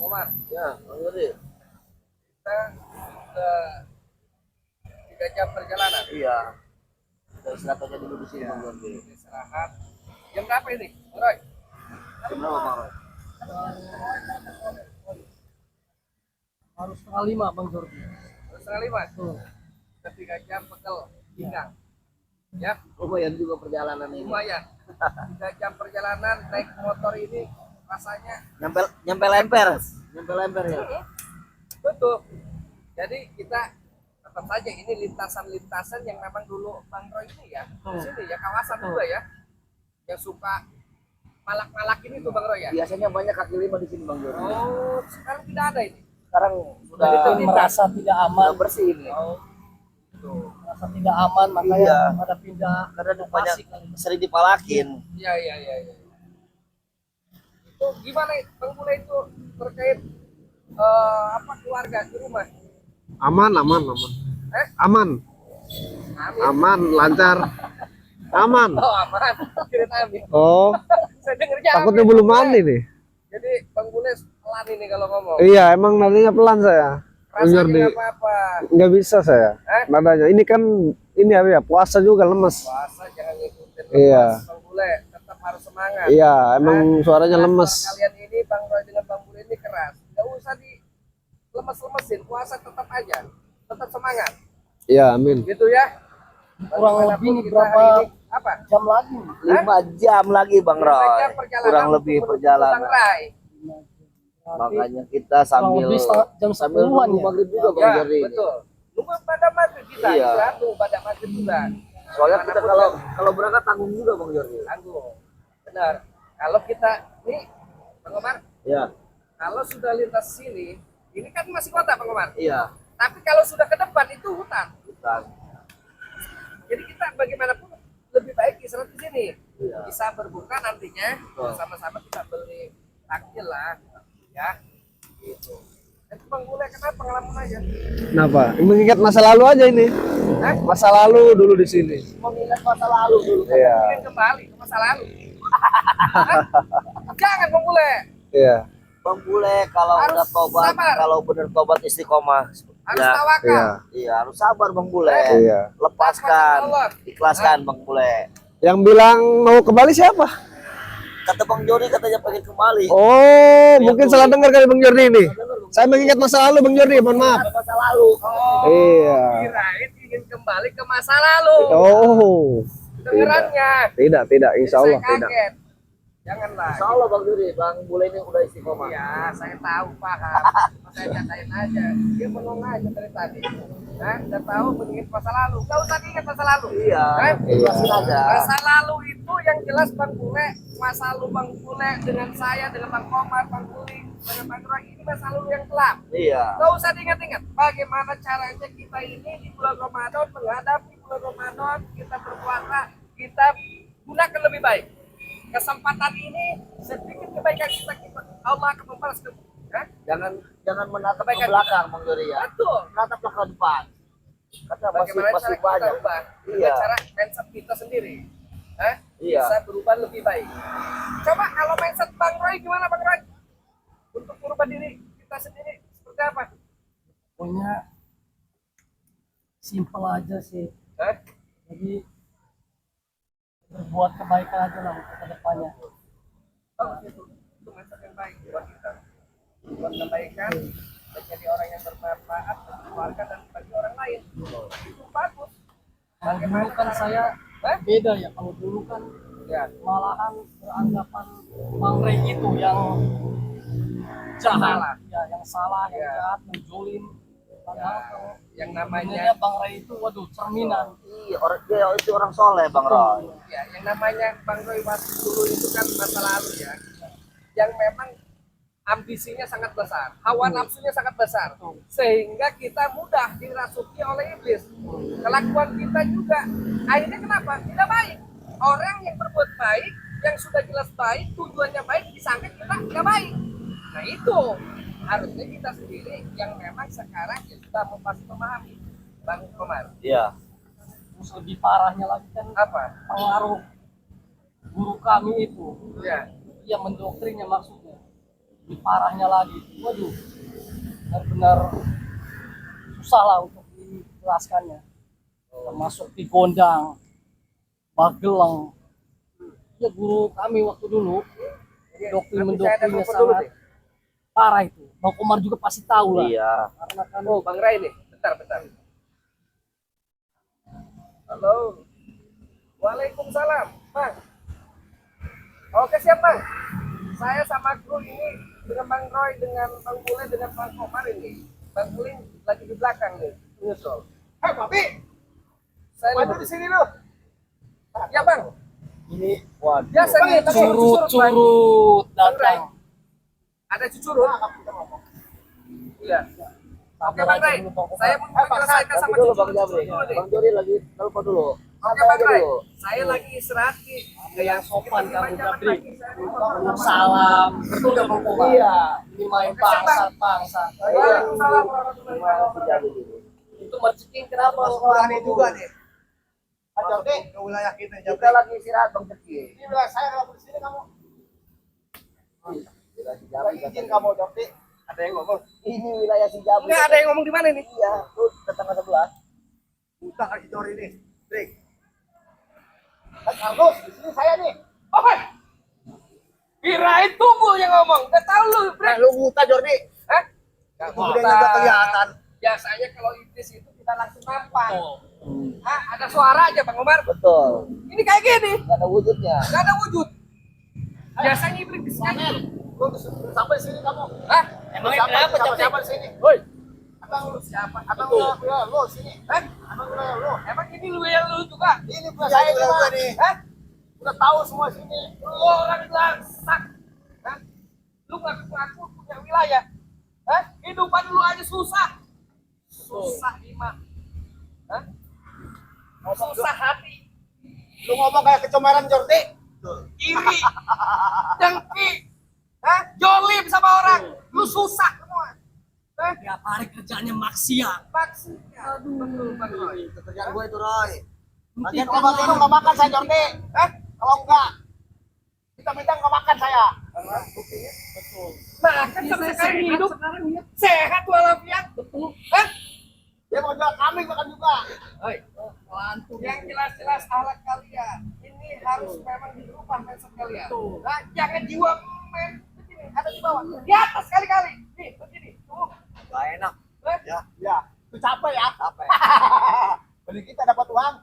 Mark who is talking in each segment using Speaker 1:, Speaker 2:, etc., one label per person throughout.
Speaker 1: Komar,
Speaker 2: Ya, Bang Yuri.
Speaker 1: kita sudah 3 jam perjalanan.
Speaker 2: Iya. Kita istirahat aja dulu di sini,
Speaker 1: Ya,
Speaker 2: Bang Yuri.
Speaker 1: istirahat. Jam berapa ini, Roy?
Speaker 2: Jam berapa, Bang Roy?
Speaker 3: Harus setengah 5 Bang Jordi.
Speaker 1: 4:30. Kita 3 jam pegel, pinggang. Ya,
Speaker 2: Lumayan juga perjalanan ini.
Speaker 1: lumayan. 3 jam perjalanan naik motor ini rasanya
Speaker 2: Nyampe lemper. Nyampe lemper ya.
Speaker 1: betul. Jadi kita tetap saja ini lintasan-lintasan yang memang dulu Bang Roy ini ya, di sini ya kawasan juga ya, yang suka malak-malak ini tuh Bang Roy ya.
Speaker 2: Biasanya banyak kaki lima di sini, Bang Yuri.
Speaker 1: Oh, sekarang tidak ada ini.
Speaker 2: Sekarang sudah
Speaker 3: Jadi merasa tidak aman,
Speaker 2: udah bersih ini.
Speaker 1: Oh, tuh.
Speaker 3: merasa tidak aman, makanya
Speaker 2: Iya.
Speaker 3: pada pindah
Speaker 2: Karena
Speaker 3: ke
Speaker 2: banyak
Speaker 3: Tasik kali.
Speaker 2: sering dipalakin.
Speaker 1: Iya, iya, iya, iya. Itu gimana Bang Bule itu terkait apa keluarga di rumah?
Speaker 4: Aman.
Speaker 1: Eh?
Speaker 4: Aman,
Speaker 1: Amin.
Speaker 4: lancar. Aman.
Speaker 1: Oh, aman. Kirain amin.
Speaker 4: Oh,
Speaker 1: Saya dengernya
Speaker 4: takutnya
Speaker 1: amin,
Speaker 4: belum
Speaker 1: Bang Bule.
Speaker 4: mandi nih.
Speaker 1: Jadi Bang Bule pelan ini kalau ngomong.
Speaker 4: Iya, emang nadanya pelan saya.
Speaker 1: Rasanya
Speaker 4: Jordi,
Speaker 1: nggak apa-apa.
Speaker 4: nggak bisa saya.
Speaker 1: Eh?
Speaker 4: Nadanya. Ini kan ini apa ya? Puasa juga lemes.
Speaker 1: Puasa jangan ngikutin
Speaker 4: Iya.
Speaker 1: lemas, Bang Bule. Tetap harus semangat.
Speaker 4: Iya, emang suaranya lemes.
Speaker 1: Kalian ini Bang Roy dengan Bang Bule ini keras. Nggak usah di lemes-lemesin. Puasa tetap aja. Tetap semangat.
Speaker 4: Iya, amin.
Speaker 1: Gitu ya.
Speaker 3: Kurang
Speaker 1: Bagaimanapun
Speaker 3: lebih
Speaker 1: kita
Speaker 3: berapa
Speaker 1: hari ini, apa?
Speaker 3: jam lagi?
Speaker 2: 5 jam lagi, Bang
Speaker 1: 5
Speaker 2: Roy.
Speaker 1: jam perjalanan
Speaker 2: Kurang lebih
Speaker 1: untuk menuju
Speaker 2: perjalanan.
Speaker 1: Bangrai.
Speaker 3: Berarti
Speaker 2: Makanya kita
Speaker 3: kurang
Speaker 2: sambil
Speaker 3: lebih jam
Speaker 2: sambil
Speaker 3: 10-an
Speaker 2: nunggu
Speaker 3: ya.
Speaker 2: maghrib juga, Bang
Speaker 1: Ya,
Speaker 2: Yuri.
Speaker 1: betul. Nunggu pada maghrib kita.
Speaker 2: Iya.
Speaker 1: Istirahat nunggu pada maghrib juga.
Speaker 2: Soalnya kita
Speaker 1: Dimanapun
Speaker 2: kalau berangkat tanggung juga, Bang Yuri.
Speaker 1: tanggung. Benar. Kalau kita nih, Bang Omar,
Speaker 2: Iya.
Speaker 1: kalau sudah lintas sini, ini kan masih kota, Bang Omar.
Speaker 2: Iya.
Speaker 1: Tapi kalau sudah ke depan itu hutan.
Speaker 2: Hutan.
Speaker 1: Jadi kita bagaimanapun lebih baik istirahat di sini.
Speaker 2: Iya.
Speaker 1: Bisa berbuka nantinya,
Speaker 2: Betul.
Speaker 1: sama-sama kita beli takjil lah, ya. Gitu. Itu Bang Bule kenapa pengalaman aja?
Speaker 4: Kenapa? Mengingat masa lalu aja ini.
Speaker 1: Hah?
Speaker 4: Masa lalu dulu di sini.
Speaker 1: Mengingat masa lalu dulu.
Speaker 4: Iya.
Speaker 1: Ingin kembali ke masa lalu. Hah? Jangan Bang Bule.
Speaker 4: Iya.
Speaker 2: Bang Bule kalau
Speaker 1: Harus
Speaker 2: udah tobat,
Speaker 1: sabar.
Speaker 2: kalau bener tobat istiqomah.
Speaker 1: Harus
Speaker 2: Ya,
Speaker 1: tawakal.
Speaker 4: Iya.
Speaker 2: iya, harus sabar, Bang Bule.
Speaker 4: Iya.
Speaker 2: Lepaskan,
Speaker 1: Allah.
Speaker 2: ikhlaskan, Bang Bule.
Speaker 4: Yang bilang mau kembali siapa?
Speaker 2: Kata Bang Joni katanya pengen kembali.
Speaker 4: Oh, mungkin salah dengar kali Bang Jordi ini. Saya mengingat masa lalu Bang Jordi, mohon maaf.
Speaker 2: Masa lalu.
Speaker 1: Oh,
Speaker 4: Iya.
Speaker 1: kirain ingin kembali ke masa lalu.
Speaker 4: Oh,
Speaker 1: Dengerannya.
Speaker 4: tidak, insya Allah
Speaker 1: Saya
Speaker 4: tidak.
Speaker 1: kaget. Janganlah.
Speaker 2: Insya Allah Bang Joni, Bang Bule ini udah istiqomah.
Speaker 1: Iya, saya tahu, paham. Saya nyatain aja. Dia bengong aja dari tadi. Nah, udah tahu mengingat masa lalu. Gak usah diingat masa lalu.
Speaker 2: Iya,
Speaker 1: Kan?
Speaker 2: ikhlasin aja.
Speaker 1: Masa lalu itu yang jelas Bang Bule, masa lalu Bang Bule dengan saya, dengan Bang Komar, Bang Buli, dengan Bang Roy, ini masa lalu yang kelam.
Speaker 2: Iya.
Speaker 1: Gak usah diingat-ingat. Bagaimana caranya kita ini di bulan Ramadan menghadapi bulan Ramadan, kita berpuasa, kita gunakan lebih baik. Kesempatan ini sedikit kebaikan kita Allah akan membalas ke
Speaker 2: Jangan menatap ke
Speaker 1: Kebaikan
Speaker 2: belakang, Bang Joni ya.
Speaker 1: Betul.
Speaker 2: Menataplah ke depan. Karena
Speaker 1: Bagaimana
Speaker 2: masih
Speaker 1: cara kita
Speaker 2: banyak.
Speaker 1: ubah?
Speaker 2: Iya.
Speaker 1: Dengan cara mindset kita sendiri.
Speaker 2: Iya.
Speaker 1: Bisa berubah lebih baik. Coba kalau mindset Bang Roy gimana Bang Roy? Untuk merubah diri kita sendiri seperti apa?
Speaker 3: Pokoknya simpel aja sih. Jadi berbuat kebaikan aja lah untuk kedepannya.
Speaker 1: Oh, itu mindset yang baik buat kita. Buat kebaikan, menjadi orang yang bermanfaat bagi keluarga dan bagi orang lain. Itu bagus.
Speaker 3: Kalau dulu kan saya beda ya. Kalau dulu kan
Speaker 1: Ya,
Speaker 3: malahan beranggapan Bang Rey itu yang jahat, ya, yang salah, yang
Speaker 1: Ya.
Speaker 3: jahat, yang jolim. Padahal kalau
Speaker 1: yang
Speaker 3: sebenarnya
Speaker 1: namanya
Speaker 3: Bang Rey itu waduh cerminan.
Speaker 2: Iya, itu orang soleh, Bang Roy.
Speaker 1: ya, yang namanya Bang Roy waktu dulu itu kan masa lalu ya. Yang memang ambisinya sangat besar, hawa nafsunya sangat besar, sehingga kita mudah dirasuki oleh iblis. Kelakuan kita juga akhirnya kenapa? Tidak baik. Orang yang berbuat baik, yang sudah jelas baik, tujuannya baik, disangka kita tidak baik. Nah itu harusnya kita sendiri yang memang sekarang ya sudah pasti memahami, Bang Komar.
Speaker 2: Iya.
Speaker 3: Terus lebih parahnya lagi kan
Speaker 1: Apa?
Speaker 3: pengaruh guru kami itu
Speaker 1: Ya,
Speaker 3: yang mendoktrinnya maksudnya. Lebih parahnya lagi, waduh, benar-benar susah lah untuk dijelaskannya. Termasuk di Gondang, Magelang. Ya guru kami waktu dulu, doktrin-mendoktrinya sangat parah itu. Bang Komar juga pasti tahu lah.
Speaker 2: Iya.
Speaker 3: Karena kan
Speaker 1: Oh, Bang Rai nih. Bentar. Halo. Waalaikumsalam, Bang. Oke, siap, Bang. Saya sama kru ini dengan Bang Roy, dengan Bang Bule, dengan Bang Komar ini. Bang Bule lagi di belakang nih, nyusul. Hei, Papi. Saya bantu di sini lu. Ya, Bang.
Speaker 2: Ini waduh.
Speaker 1: Biasanya
Speaker 3: curut-curut datang.
Speaker 1: Ada cucurut. Iya. Oke, Bang Rai. Saya mau menyelesaikan sama
Speaker 2: Tapi dulu Bang
Speaker 1: cucurut
Speaker 2: Jabri.
Speaker 1: dulu nih.
Speaker 2: Bang Jori lagi telepon dulu.
Speaker 1: Oke,
Speaker 2: Santai
Speaker 1: Bang
Speaker 2: aja
Speaker 1: Rai.
Speaker 2: dulu.
Speaker 1: Saya lagi istirahat nih.
Speaker 3: Yang sopan kamu Jabri.
Speaker 1: Waalaikumsalam.
Speaker 3: Salam. Betul gak Bang Komar?
Speaker 2: Iya.
Speaker 3: Ini main bangsa.
Speaker 1: warahmatullahi wabarakatuh.
Speaker 3: Itu merceking kenapa sekolah
Speaker 5: Ini juga nih.
Speaker 2: Pak Jabri,
Speaker 5: Ke wilayah kita
Speaker 2: kita lagi istirahat Bang Ceki.
Speaker 5: Ini wilayah saya kalau di sini kamu. Izin kamu Jabri.
Speaker 1: Ada yang ngomong?
Speaker 2: Ini wilayah si Jabri.
Speaker 1: Enggak, ada yang ngomong di mana nih?
Speaker 2: Iya, tuh tetangga sebelah.
Speaker 5: Buta kasih Jori ini. Trik. Carlos, di sini saya nih.
Speaker 1: Oh, kirain tunggu yang ngomong. Udah tahu lu, Bre.
Speaker 5: Lu buta Jori.
Speaker 1: Hah?
Speaker 5: Gak budenya nggak kelihatan.
Speaker 1: Biasanya kalau iblis itu kita langsung nampak. Hah? Ada suara aja, Bang Omar.
Speaker 2: Betul.
Speaker 1: Ini kayak gini.
Speaker 2: Gak ada wujudnya.
Speaker 1: Gak ada wujud. Biasanya iblis kayak gini.
Speaker 5: Lu sampai sini kamu.
Speaker 1: Hah?
Speaker 3: Emangnya kenapa
Speaker 5: Siapa di sini?
Speaker 1: Woi.
Speaker 5: Abang lu
Speaker 1: Siapa?
Speaker 5: Abang
Speaker 1: Betul.
Speaker 5: lu sini.
Speaker 1: Hah?
Speaker 5: Abang lu.
Speaker 1: Emang ini lu yang lu juga?
Speaker 5: Ini punya saya juga nih.
Speaker 1: Hah?
Speaker 5: Udah tahu semua sini.
Speaker 1: Lu orang langsak. Hah? Lu ngaku-ngaku punya wilayah. Hah? Hidupan lu aja susah. Susah Ima. Hah? Susah hati.
Speaker 5: Lu ngomong kayak kecemaran Jordi.
Speaker 1: Iri. Dengki. Hah? Jolim sama orang. Lu susah semua. Hah?
Speaker 3: Tiap hari kerjanya maksiat.
Speaker 1: Maksudnya. Aduh, Bang Roy.
Speaker 5: Kerjaan gue itu Roy. Bagian obat itu nggak makan saya Jordi.
Speaker 1: Hah?
Speaker 5: Kalau enggak, kita minta nggak makan saya.
Speaker 3: Betul.
Speaker 1: Nah, kan sampai sekarang hidup. Sehat walafiat. Betul. Hah?
Speaker 5: Dia mau jual kambing makan juga.
Speaker 1: Oi, yang jelas-jelas alat kalian ini harus memang dirubah mindset kalian. Nah, jangan jiwa main begini, ada di bawah, di atas kali-kali. Nih, begini, tuh.
Speaker 2: Gak enak.
Speaker 1: Eh,
Speaker 5: Ya, itu capek ya. Capek. Beli kita dapat uang.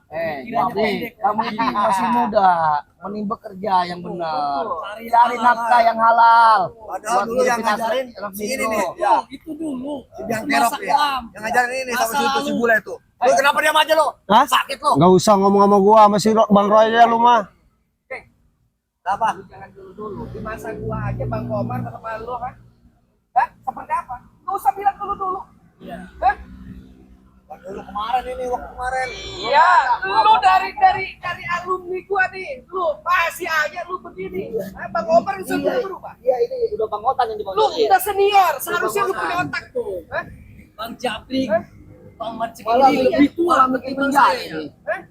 Speaker 2: Jabri, kamu ini masih muda. Mending bekerja yang benar. Cari nafkah yang halal.
Speaker 5: Padahal
Speaker 2: Buat
Speaker 5: dulu yang
Speaker 2: ngidupin
Speaker 5: ngajarin
Speaker 2: anak
Speaker 5: si ini
Speaker 2: bini
Speaker 5: nih.
Speaker 2: lo.
Speaker 5: Ya,
Speaker 3: Itu dulu.
Speaker 5: si Biang
Speaker 3: Masa
Speaker 5: Kerok ya.
Speaker 3: kelam.
Speaker 5: Yang ngajarin ini sama
Speaker 3: Masa
Speaker 5: si
Speaker 3: lalu.
Speaker 5: si bule itu. Lu kenapa diam aja lo?
Speaker 4: Hah?
Speaker 5: Sakit lo.
Speaker 4: Gak usah ngomong sama gua, masih Bang Roy aja lu mah.
Speaker 5: Apa?
Speaker 1: lu jangan dulu-dulu. Di masa gua aja Bang Komar sama lu, kan? Hah? Seperti apa? Nggak usah bilang dulu-dulu.
Speaker 3: Iya.
Speaker 1: Hah?
Speaker 5: Dulu kemarin ini waktu kemarin.
Speaker 1: Iya, lu dari alumni gua nih, lu masih aja lu begini. Hah? Bang Komar bisa berubah.
Speaker 2: Iya, ini udah Bang Otan yang
Speaker 1: Lu
Speaker 2: dibangun.
Speaker 1: udah senior, seharusnya lu punya otak tuh. Hah?
Speaker 3: Bang Jabri,
Speaker 1: Hah?
Speaker 3: Bang Marcik
Speaker 2: Malah
Speaker 3: ini
Speaker 2: bikin-
Speaker 3: lebih tua
Speaker 2: malah bikin
Speaker 3: ketimbang
Speaker 2: penjara
Speaker 3: saya.
Speaker 2: ini.
Speaker 1: Hah?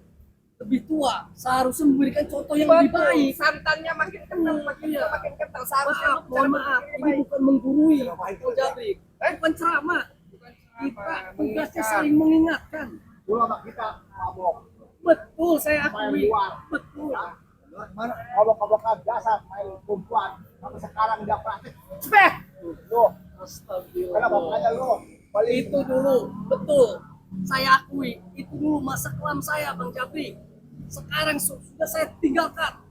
Speaker 3: Lebih tua, seharusnya memberikan contoh yang lebih baik.
Speaker 1: Santannya makin kental, makin kental. Seharusnya
Speaker 3: Maaf, mohon maaf, ini bukan menggurui Bang Jabri, bukan ceramah. Kita tugasnya saling mengingatkan.
Speaker 5: Dulu sama kita mabok.
Speaker 3: Betul, saya
Speaker 5: Main
Speaker 3: akui.
Speaker 5: luar.
Speaker 3: Betul.
Speaker 5: Mana mabok-mabokan biasa main kumpulan. Tapi sekarang dia praktik.
Speaker 1: Speh.
Speaker 5: Lu,
Speaker 3: Astagfirullah.
Speaker 5: kenapa belajar lu? Balik
Speaker 3: Itu dulu, betul. Saya akui, itu dulu masa kelam saya, Bang Jabri. Sekarang sudah saya tinggalkan.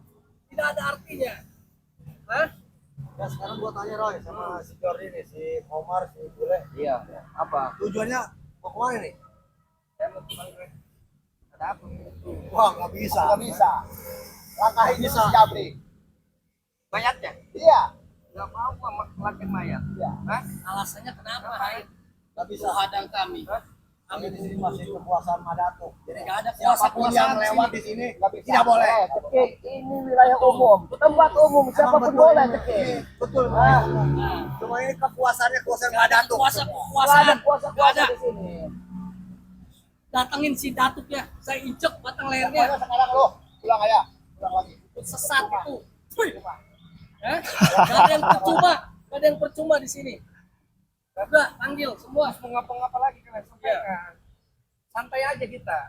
Speaker 3: Tidak ada artinya. Hah?
Speaker 5: Ya sekarang gua tanya Roy sama si Jordi nih, si Komar, si Bule.
Speaker 2: Iya. Apa?
Speaker 5: Tujuannya mau kemana nih?
Speaker 1: Ada apa?
Speaker 5: Wah nggak bisa. Nggak bisa. Langkah ini si Jabri.
Speaker 1: Mayatnya?
Speaker 5: Iya.
Speaker 1: Gak mau gua ngelakuin mayat.
Speaker 5: Iya.
Speaker 1: Hah?
Speaker 3: Alasannya kenapa, Hai?
Speaker 5: Nggak bisa.
Speaker 3: Hadang kami.
Speaker 5: Kami di sini masih kekuasaan Madatuk. Jadi
Speaker 3: Nggak ada
Speaker 5: siapapun
Speaker 3: kuasa-kuasaan
Speaker 5: yang lewat
Speaker 3: sini.
Speaker 5: di sini tidak boleh.
Speaker 2: Cekik, ini wilayah umum. Tempat umum, siapapun boleh cekik.
Speaker 5: Betul.
Speaker 3: Nah,
Speaker 5: Cuma ini kekuasaannya kekuasaan
Speaker 3: nggak ada
Speaker 5: Madatuk.
Speaker 2: Gak ada
Speaker 3: kuasa-kuasaan. Nggak
Speaker 2: kuasa-kuasa
Speaker 3: ada.
Speaker 2: di sini.
Speaker 3: Datangin si Datuk ya, saya injek batang
Speaker 5: Pokoknya
Speaker 3: lehernya.
Speaker 5: sekarang lo pulang aja. Pulang lagi.
Speaker 3: Sesat itu. Wih. Hah? Nggak ada yang percuma. Gak ada yang percuma di sini. Udah, panggil semua.
Speaker 1: Mau ngapa-ngapa lagi kalian sampaikan. Santai aja kita.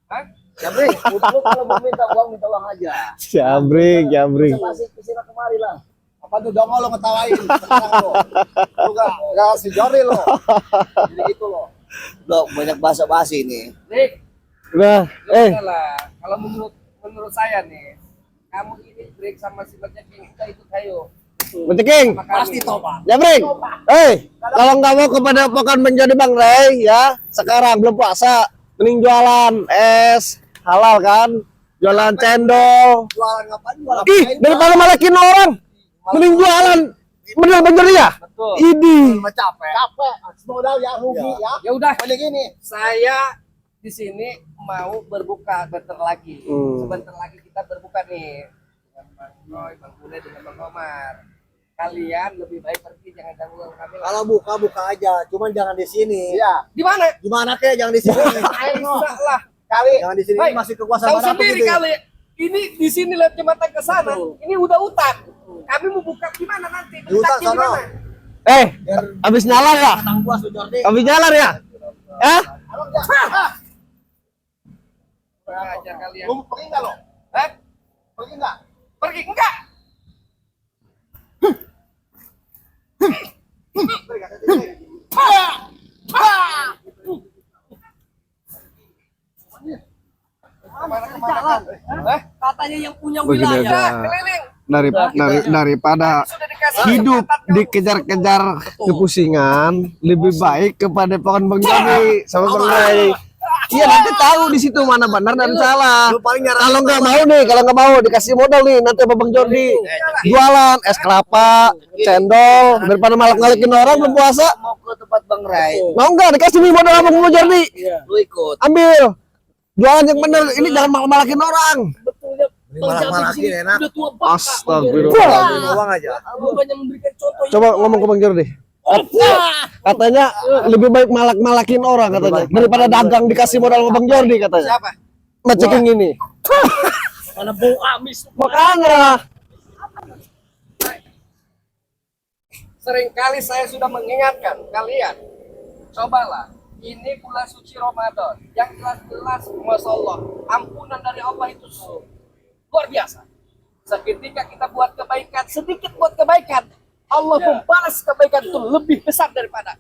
Speaker 1: Hah?
Speaker 2: Jabrik, lu kalau mau minta uang aja.
Speaker 4: Jabrik.
Speaker 2: Masih kesini kemari lah.
Speaker 5: Apa tuh dong lo ngetawain sekarang lo. Lu gak si Jordi lo. Jadi gitu lo.
Speaker 2: Lo banyak basa-basi nih.
Speaker 1: Dik,
Speaker 4: Nah,
Speaker 1: lah. Kalau menurut saya nih, kamu ini break sama si King, kita ikut ayo.
Speaker 4: Beceking.
Speaker 5: Pasti tobat.
Speaker 4: Jabrik. Kalau nggak mau kepada pokan menjadi Bang Rey ya, sekarang belum puasa, mending jualan es halal kan, jualan cendol.
Speaker 5: Jualan ngapain? Jualan
Speaker 4: Ih, daripada malakin orang, mending jualan. Bener bener ya?
Speaker 1: Betul.
Speaker 4: Idi.
Speaker 5: capek. Capek. Modal ya rugi ya.
Speaker 1: Ya udah,
Speaker 5: Mending gini.
Speaker 1: saya di sini mau berbuka bentar lagi.
Speaker 4: Hmm.
Speaker 1: Sebentar lagi kita berbuka nih dengan Bang Roy, Bang Bule, dengan Bang Omar. Kalian lebih baik pergi, jangan ganggu kami.
Speaker 5: Kalau buka aja, cuman jangan di sini. Iya.
Speaker 1: Di mana?
Speaker 5: Gimana kek jangan di sini.
Speaker 1: Bisa lah.
Speaker 5: Kali jangan di sini
Speaker 1: Hei,
Speaker 5: masih kekuasaan
Speaker 1: tahu
Speaker 5: mana
Speaker 1: sendiri
Speaker 5: gitu.
Speaker 1: kali. Ini di sini lihat jembatan ke sana. Ini udah hutan. Kami mau buka di mana nanti?
Speaker 5: Di hutan
Speaker 1: Kaki di
Speaker 5: sono.
Speaker 1: mana?
Speaker 4: Habis nyala ya?
Speaker 5: Tang puas tuh Jordi.
Speaker 4: Habis nyala ya? Ya?
Speaker 5: Abang jangan.
Speaker 1: Kurang ajar kalian.
Speaker 5: Lu pergi enggak lo?
Speaker 1: Hah?
Speaker 5: Pergi enggak?
Speaker 1: Pergi enggak? Kemana-kemana kan? Hah?
Speaker 3: Katanya yang punya
Speaker 4: Begini
Speaker 3: wilayah.
Speaker 4: aja.
Speaker 1: Keliling.
Speaker 4: Daripada
Speaker 1: Sudah dikasih
Speaker 4: hidup
Speaker 1: kesempatan, kamu.
Speaker 4: dikejar-kejar kepusingan, lebih baik kepada pohon Bang Joni sama Bang Rey. Iya, nanti tahu di situ mana benar dan salah.
Speaker 5: Lu paling nyarang.
Speaker 4: Kalau nggak mau dikasih modal nih nanti sama Bang Jordi. Jualan es kelapa, cendol, daripada malah-ngalekin orang belum puasa.
Speaker 2: Mau ke tempat Bang Ray.
Speaker 4: Mau nggak dikasih nih modal sama Bang Jordi?
Speaker 2: Lu ikut.
Speaker 4: Ambil. Jualan yang bener, ini jangan malah-malakin orang.
Speaker 3: Betulnya Bang Jabi
Speaker 5: Malah-malakin
Speaker 3: sini
Speaker 5: enak.
Speaker 3: udah tua banget.
Speaker 4: Astagfirullah.
Speaker 5: Uang aja.
Speaker 3: Bukannya memberikan contoh yang
Speaker 4: Coba ngomong ke Bang Jordi. Katanya lebih baik malak-malakin orang katanya daripada dagang dikasih modal sama Bang Jordi katanya.
Speaker 1: Siapa?
Speaker 4: Maceking ini.
Speaker 3: mana bau amis.
Speaker 4: Makanya
Speaker 1: Seringkali saya sudah mengingatkan kalian, cobalah, ini bulan suci Ramadan, yang jelas-jelas, Masya Allah, ampunan dari Allah itu luar biasa. Seketika kita buat kebaikan, sedikit buat kebaikan, Allah membalas kebaikan itu lebih besar daripada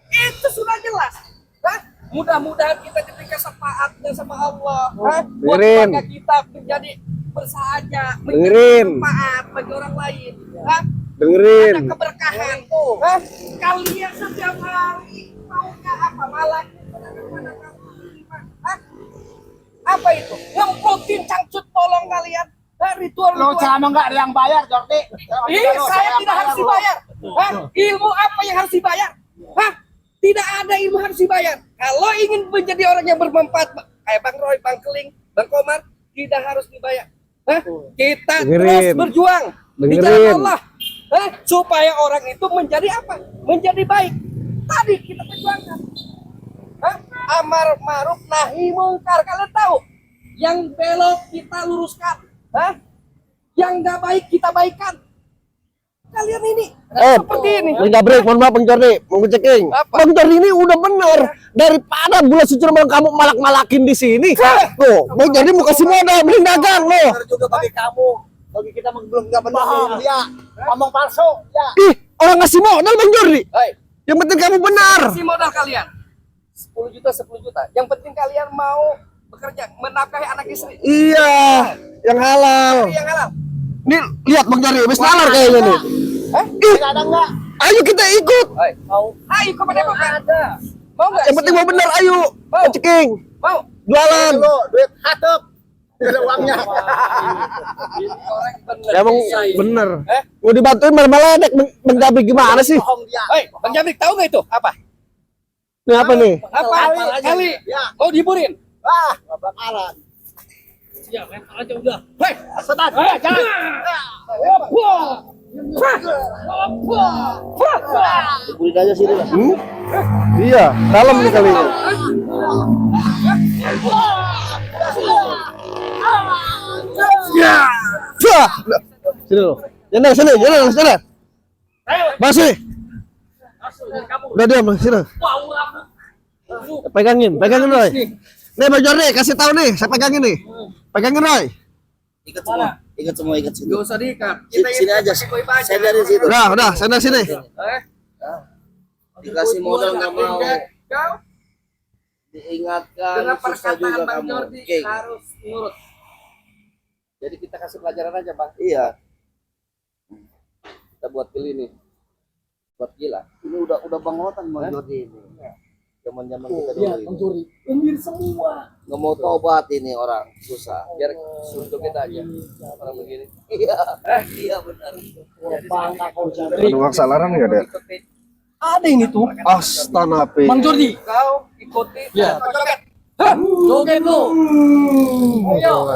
Speaker 1: itu sudah jelas. Hah? Mudah-mudahan kita diberikan syafaatnya sama Allah. Hah? Buat
Speaker 4: Dengerin.
Speaker 1: keluarga kita menjadi bersahaja,
Speaker 4: Dengerin.
Speaker 1: menjadi manfaat bagi orang lain. Hah?
Speaker 4: dengerin.
Speaker 1: Ada keberkahan. Hah? Kalian setiap hari maunya apa? Malah Hah? Apa itu? Ngemprotin cangcut tolong kalian. Ritual
Speaker 5: Lo selama enggak ada yang bayar, Jordi.
Speaker 1: saya tidak harus dibayar. Hah? Ilmu apa yang harus dibayar? Hah? Tidak ada ilmu harus dibayar. Kalau ingin menjadi orang yang bermanfaat, kayak Bang Roy, Bang Keling, Bang Komar, tidak harus dibayar. Hah? Kita terus
Speaker 4: Dengerin.
Speaker 1: berjuang di
Speaker 4: Dengerin.
Speaker 1: jalan Allah. Hah? Supaya orang itu menjadi apa? Menjadi baik. Tadi kita perjuangkan. Hah? Amar ma'ruf nahi mungkar. Kalian tahu? Yang belok kita luruskan. Hah? Yang nggak baik kita baikkan. Kalian ini seperti ini.
Speaker 4: Bang Jabrik, mohon maaf Bang Jordi, mau ngeceking.
Speaker 1: Apa?
Speaker 4: Bang Jordi ini udah bener. Daripada bulan suci Ramadan kamu malak-malakin di sini. Tuh, Bang Jordi mau kasih modal, mending dagang loh.
Speaker 5: Benar juga bagi kamu. Bagi kita belum enggak benar dia. Ngomong palsu, ya.
Speaker 4: Ih, orang ngasih modal Bang Jordi.
Speaker 1: Hei,
Speaker 4: Yang penting kamu benar.
Speaker 1: kasih modal kalian 10 juta 10 juta. Yang penting kalian mau bekerja menafkahi anak istri.
Speaker 4: Iya, yang halal.
Speaker 1: Cari yang halal.
Speaker 4: Nih, lihat Bang Jordi, habis nalar kayaknya nih. Ih,
Speaker 5: Enggak ada enggak?
Speaker 4: ayo kita ikut.
Speaker 1: Hei, mau? Ayo kepada Bapak. Ada. Mau nggak?
Speaker 4: Yang penting mau benar, ayo.
Speaker 1: Mau.
Speaker 4: Ngeceking.
Speaker 1: Mau.
Speaker 4: Jualan.
Speaker 5: Lo duit hatep. Ada uangnya.
Speaker 1: Ini orang bener.
Speaker 4: Ya Bang,
Speaker 1: Iya, iya.
Speaker 4: bener.
Speaker 1: Eh?
Speaker 4: Mau dibantuin malah ledek Bang Jabrik gimana sih?
Speaker 5: Bohong dia.
Speaker 1: Hei, Bang Jabrik tahu nggak itu? Apa?
Speaker 4: Ini apa nih?
Speaker 1: Apa? Kali.
Speaker 5: Ya.
Speaker 1: Mau dihiburin?
Speaker 5: Ah, enggak bakalan.
Speaker 3: Ya, lempar aja udah.
Speaker 1: Hei,
Speaker 5: Setan.
Speaker 1: jangan. Wah.
Speaker 2: Kulit aja sini lah.
Speaker 4: Iya, dalam nih kali ini. Ya. Sini loh. Jangan sini. Masih. Udah diam sini. Pegangin Roy. Nih Bang Jordi, kasih tahu nih, saya pegangin nih. Pegangin Roy.
Speaker 2: Ikat semua ikat sini.
Speaker 1: Gak usah diikat.
Speaker 2: Sini aja. Saya dari situ.
Speaker 4: Udah, sana sini.
Speaker 2: Dikasih modal nggak mau.
Speaker 1: Kau
Speaker 2: Diingatkan
Speaker 1: dengan
Speaker 2: susah juga
Speaker 1: perkataan Bang
Speaker 2: kamu.
Speaker 1: Jordi
Speaker 2: Oke.
Speaker 1: harus nurut. Jadi kita kasih pelajaran aja Bang.
Speaker 2: Iya.
Speaker 1: Kita buat gila nih. Buat gila.
Speaker 2: Ini udah bangotan Bang Jordi ini. Zaman-zaman kita dulu
Speaker 3: Lihat
Speaker 2: ini.
Speaker 3: Bang Jordi, lendir semua.
Speaker 2: Nggak mau tobat ini orang susah.
Speaker 1: Biar suntuk kita aja. Orang begini.
Speaker 2: Iya. Iya benar.
Speaker 3: Bangga kau Jordi.
Speaker 4: Aduh, aksalaran enggak ada?
Speaker 1: Ikuti.
Speaker 3: Ada ini tuh.
Speaker 4: Astanape.
Speaker 3: Bang Jordi.
Speaker 1: Kau ikuti.
Speaker 3: Ya.
Speaker 1: Joget.
Speaker 3: Joget lu. Ayo.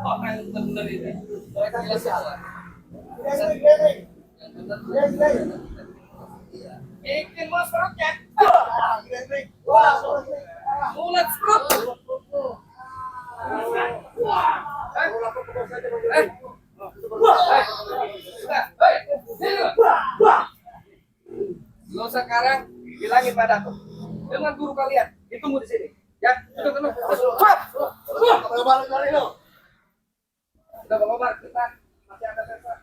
Speaker 1: Orang bener ini. Gila semua. Bikin mas roket. Mulut sprut. Lo sekarang bilangin padaku dengan guru kalian ditunggu di sini ya. Udah Bang Omar, kita masih ada sesa.